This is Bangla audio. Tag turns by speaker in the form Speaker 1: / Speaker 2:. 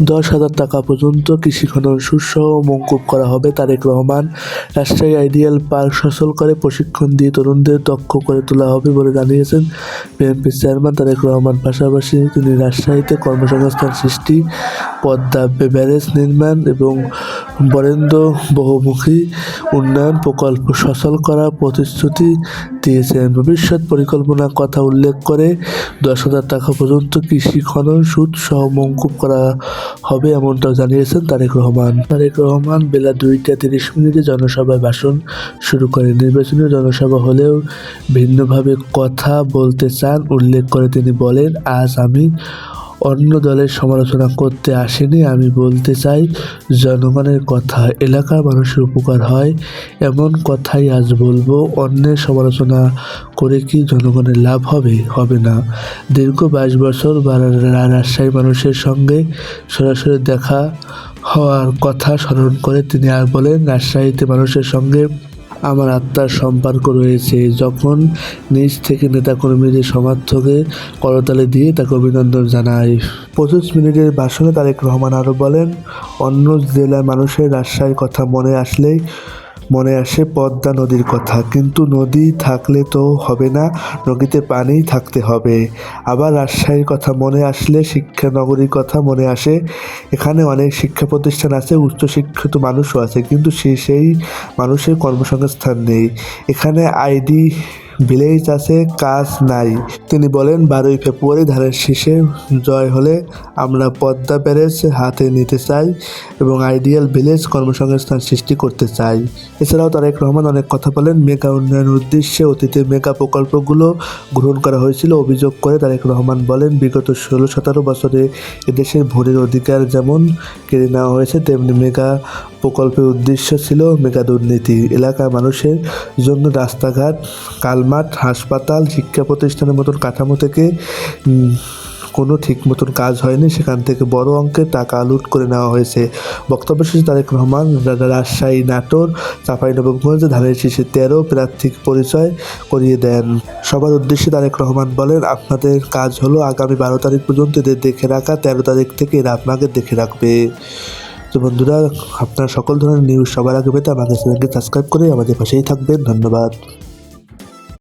Speaker 1: 10,000 টাকা পর্যন্ত কৃষি খনন সুদসহ মওকুফ করা হবে। তারেক রহমান। রাজশাহী আইডিয়াল পার্ক সচল করে প্রশিক্ষণ দিয়ে তরুণদের দক্ষ করে তোলা হবে বলে জানিয়েছেন বিএনপির চেয়ারম্যান তারেক রহমান। পাশাপাশি তিনি রাজশাহীতে কর্মসংস্থান সৃষ্টি, পদ্মা ব্যারেজ নির্মাণ এবং বরেন্দ্র বহুমুখী উন্নয়ন প্রকল্প সচল করার প্রতিশ্রুতি দিয়েছেন। ভবিষ্যৎ পরিকল্পনার কথা উল্লেখ করে 10,000 টাকা পর্যন্ত কৃষি খনন সুদ সহ মওকুফ করা হবে এমনটাও জানিয়েছেন তারেক রহমান। তারেক রহমান বেলা 2টা 30 জনসভায় ভাষণ শুরু করেন। নির্বাচনী জনসভা হলেও ভিন্নভাবে কথা বলতে চান উল্লেখ করে তিনি বলেন, আজ আমি অন্য দলের সমালোচনা করতে আসিনি, আমি বলতে চাই জনগণের কথা, এলাকার মানুষের উপকার হয় এমন কথাই আজ বলবো। অন্যের সমালোচনা করে কি জনগণের লাভ হবে? হবে না। দীর্ঘ 22 বছর রাজশাহী মানুষের সঙ্গে সরাসরি দেখা হওয়ার কথা স্মরণ করে তিনি আর বলেন, রাজশাহীতে মানুষের সঙ্গে আমার আত্মার সম্পর্ক রয়েছে। যখন নিজ থেকে নেতাকর্মীদের সমর্থকে করতালি দিয়ে তাকে অভিনন্দন জানাই। 25 মিনিটের ভাষণে তারেক রহমান আরও বলেন, অন্য জেলার মানুষের রাজশাহীর কথা মনে আসে পদ্মা নদীর কথা, কিন্তু নদী থাকলে তো হবে না, নদীতে পানি থাকতে হবে। আবার রাজশাহীর কথা মনে আসলে শিক্ষা নগরীর কথা মনে আসে। এখানে অনেক শিক্ষা প্রতিষ্ঠান আছে, উচ্চশিক্ষিত মানুষও আছে, কিন্তু সেই মানুষের কর্মসংস্থান নেই। এখানে আইডি ভিলেজ আছে, কাজ নাই। তিনি বলেন, 12ই ফেব্রুয়ারি ধানের শীষে জয় হলে আমরা পদ্মা ব্যারেজ হাতে নিতে চাই এবং আইডিয়াল ভিলেজ কর্মসংস্থান সৃষ্টি করতে চাই। এছাড়াও তারেক রহমান অনেক কথা বলেন। মেগা উন্নয়নের উদ্দেশ্যে অতীতে মেগা প্রকল্পগুলো গ্রহণ করা হয়েছিল অভিযোগ করে তারেক রহমান বলেন, বিগত 16-17 বছরে এদেশের ভোটের অধিকার যেমন কেড়ে নেওয়া হয়েছে, তেমনি মেগা প্রকল্পের উদ্দেশ্য ছিল মেগা দুর্নীতি। এলাকার মানুষের জন্য রাস্তাঘাট, কালমাট, হাসপাতাল, শিক্ষা প্রতিষ্ঠানের মতন কাঠামো থেকে কোনো ঠিক মতন কাজ হয়নি, সেখান থেকে বড় অঙ্কের টাকা লুট করে নেওয়া হয়েছে। বক্তব্য শেষে তারেক রহমান রাজশাহী, নাটোর, চাঁপাইনবাবগঞ্জে ধানের শীষে 13 প্রার্থীর পরিচয় করিয়ে দেন। সবার উদ্দেশ্যে তারেক রহমান বলেন, আপনাদের কাজ হলো আগামী 12 তারিখ পর্যন্ত এদের দেখে রাখা, 13 তারিখ থেকে এরা আপনাকে দেখে রাখবে। তো বন্ধুরা, আপনারা সকল ধরনের নিউজ সবার আগে পেতে আমাদের চ্যানেলকে সাবস্ক্রাইব করে আমাদের পাশেই থাকবেন। ধন্যবাদ।